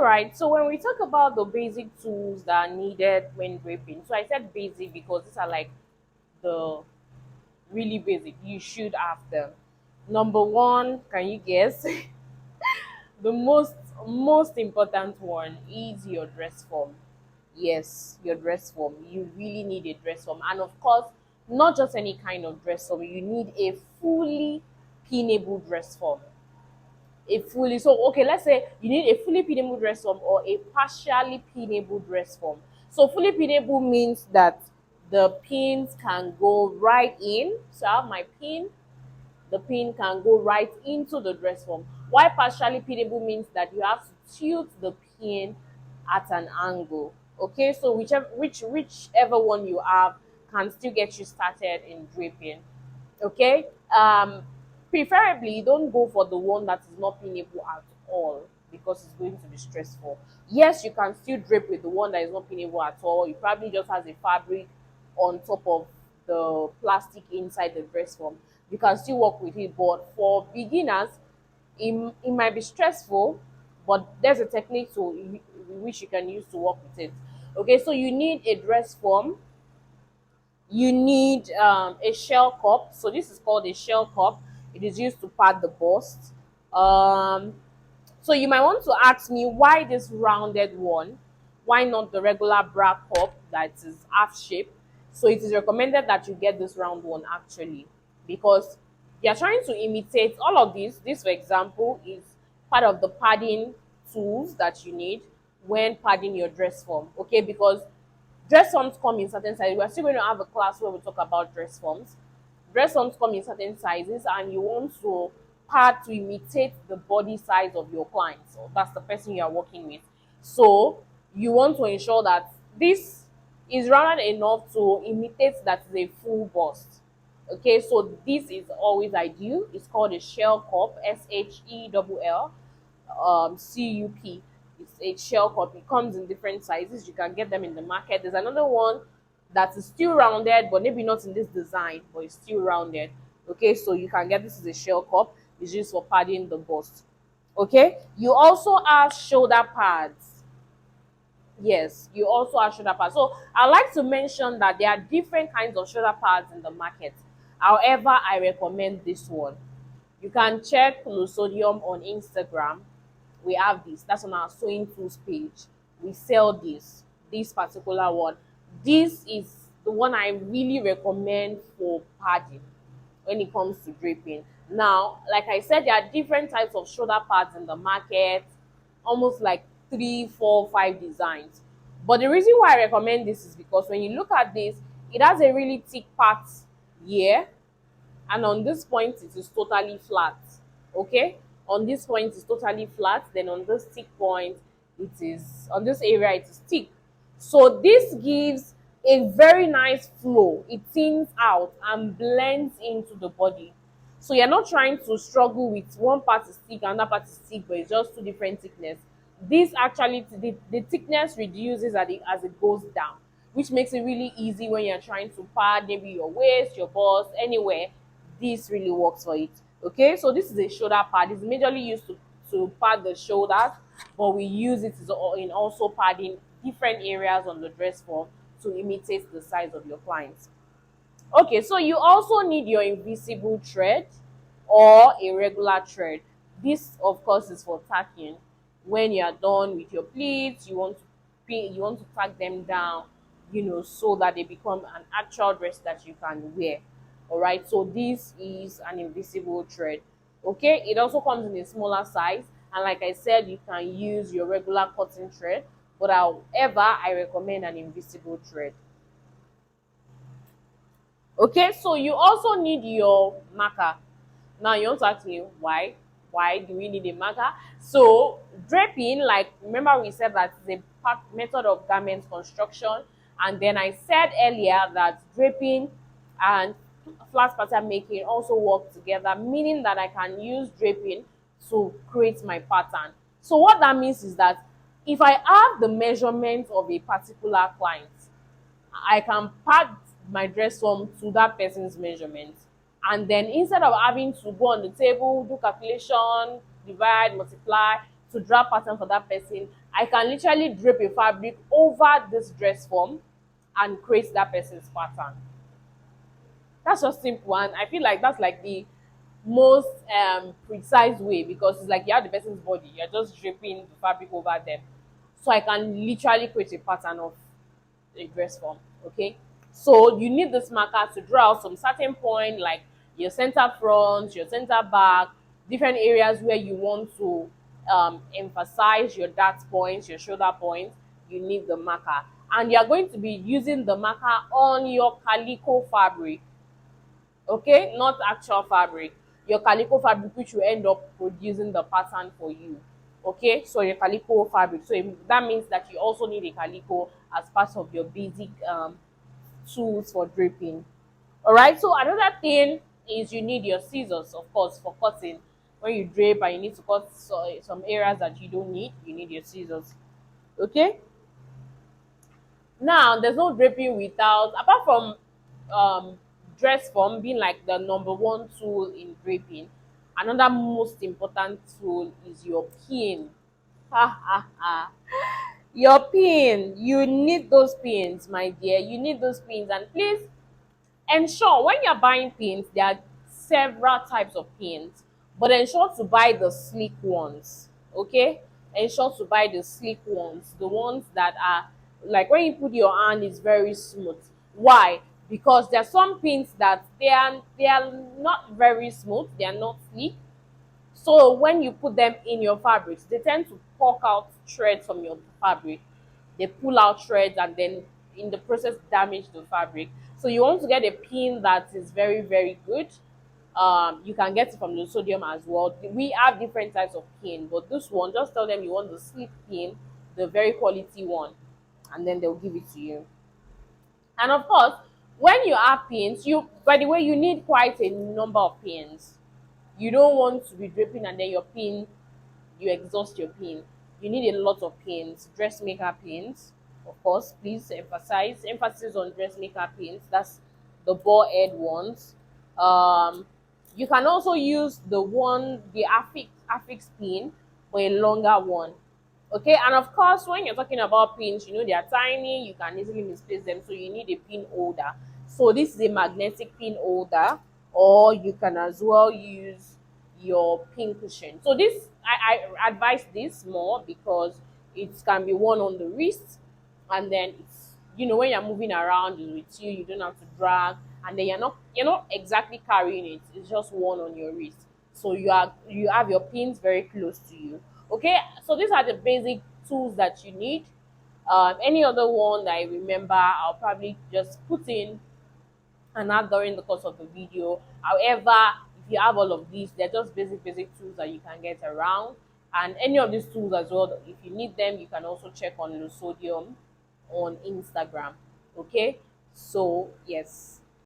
Right. So when we talk about the basic tools that are needed when draping, so I said basic because these are like the really basic. You should have them. Number one, can you guess? The most important one is your dress form. Yes, your dress form. You really need a dress form, and of course, not just any kind of dress form. You need a fully pinnable dress form. A fully so okay, let's say you need a fully pinnable dress form or a partially pinnable dress form. So fully pinnable means that the pins can go right in. So I have my pin, the pin can go right into the dress form. While partially pinnable means that you have to tilt the pin at an angle. Okay, so whichever one you have can still get you started in draping. Okay, preferably don't go for the one that is not pinnable at all because it's going to be stressful. Yes, you can still drape with the one that is not pinnable at all. It probably just has a fabric on top of the plastic inside the dress form. You can still work with it, but for beginners it might be stressful, but there's a technique to which you can use to work with it. Okay, so you need a dress form, you need a shell cup. So this is called a shell cup. It is used to pad the bust. Um, so you might want to ask me why this rounded one? Why not the regular bra cup that is half shape? So it is recommended that you get this round one actually, because they are trying to imitate all of this. This, for example, is part of the padding tools that you need when padding your dress form. Okay, because dress forms come in certain sizes. We're still going to have a class where we talk about dress forms. Dress forms come in certain sizes, and you want to pad to imitate the body size of your client. So that's the person you are working with. So you want to ensure that this is rounded enough to imitate that is a full bust. Okay, so this is always ideal. It's called a shell cup, Shell cup. It's a shell cup. It comes in different sizes. You can get them in the market. There's another one that is still rounded, but maybe not in this design, but it's still rounded. Okay, so you can get this is a shell cup. It's used for padding the bust. Okay, you also have shoulder pads. Yes, you also have shoulder pads. So I like to mention that there are different kinds of shoulder pads in the market. However, I recommend this one. You can check Lusodium on Instagram. We have this. That's on our sewing tools page. We sell this particular one. This is the one I really recommend for padding when it comes to draping. Now, like I said, there are different types of shoulder pads in the market, almost like three, four, five designs. But the reason why I recommend this is because when you look at this, it has a really thick part here, and on this point it is totally flat. Okay, on this point it's totally flat, then on this thick point it is, on this area it is thick. So this gives a very nice flow. It thins out and blends into the body, so you're not trying to struggle with one part is thick, another part is thick, but it's just two different thickness. This actually, the thickness reduces as it goes down, which makes it really easy when you're trying to pad maybe your waist, your bust, anywhere. This really works for it. Okay, so this is a shoulder pad. It's majorly used to pad the shoulders, but we use it in also padding different areas on the dress form to imitate the size of your clients. Okay, so you also need your invisible thread or a regular thread. This, of course, is for tacking. When you are done with your pleats, you want to tack them down, so that they become an actual dress that you can wear. All right, so this is an invisible thread. Okay, it also comes in a smaller size, and like I said, you can use your regular cotton thread, but however, I recommend an invisible thread. Okay, so you also need your marker. Now you want to ask me why? Why do we need a marker? So draping, like remember we said that it's a method of garment construction, and then I said earlier that draping and flat pattern making also work together, meaning that I can use draping to create my pattern. So what that means is that if I have the measurement of a particular client, I can pad my dress form to that person's measurement. And then instead of having to go on the table, do calculation, divide, multiply to draw pattern for that person, I can literally drape a fabric over this dress form and create that person's pattern. That's just simple, and I feel like that's like the most precise way, because it's like you have the person's body, you're just draping the fabric over them. So I can literally create a pattern of a dress form. Okay, so you need this marker to draw out some certain point, like your center front, your center back, different areas where you want to emphasize your dart points, your shoulder points. You need the marker, and you're going to be using the marker on your calico fabric. Okay, not actual fabric, your calico fabric, which will end up producing the pattern for you. Okay, so your calico fabric, so that means that you also need a calico as part of your basic tools for draping. All right, so another thing is you need your scissors, of course, for cutting. When you drape and you need to cut some areas that you don't need, you need your scissors. Okay, now, there's no draping without, apart from dress form being like the number one tool in draping, another most important tool is your pin. Ha ha ha. Your pin. You need those pins, my dear. You need those pins. And please ensure when you're buying pins, there are several types of pins, but ensure to buy the sleek ones. Okay, ensure to buy the sleek ones, the ones that are like when you put your hand, it's very smooth. Why? Because there are some pins that they are not very smooth, they are not sleek. So when you put them in your fabrics, they tend to poke out threads from your fabric. They pull out threads and then in the process damage the fabric. So you want to get a pin that is very, very good. You can get it from the sodium as well. We have different types of pin, but this one, just tell them you want the sleek pin, the very quality one, and then they'll give it to you. And of course, when you have pins, you, by the way, you need quite a number of pins. You don't want to be draping and then your pin, you exhaust your pin. You need a lot of pins, dressmaker pins. Of course, please emphasize emphasis on dressmaker pins. That's the ball head ones. You can also use the affix pin, or a longer one. Okay, and of course, when you're talking about pins, you know they are tiny, you can easily misplace them, so you need a pin holder. So this is a magnetic pin holder, or you can as well use your pin cushion. So this, I advise this more because it can be worn on the wrist, and then it's, you know, when you're moving around with you don't have to drag, and then you're not exactly carrying it, it's just worn on your wrist. So you have your pins very close to you. Okay, so these are the basic tools that you need. Any other one that I remember, I'll probably just put in and add during the course of the video. However, if you have all of these, they're just basic tools that you can get around. And any of these tools as well, if you need them, you can also check on Sodium on Instagram. Okay, so yes.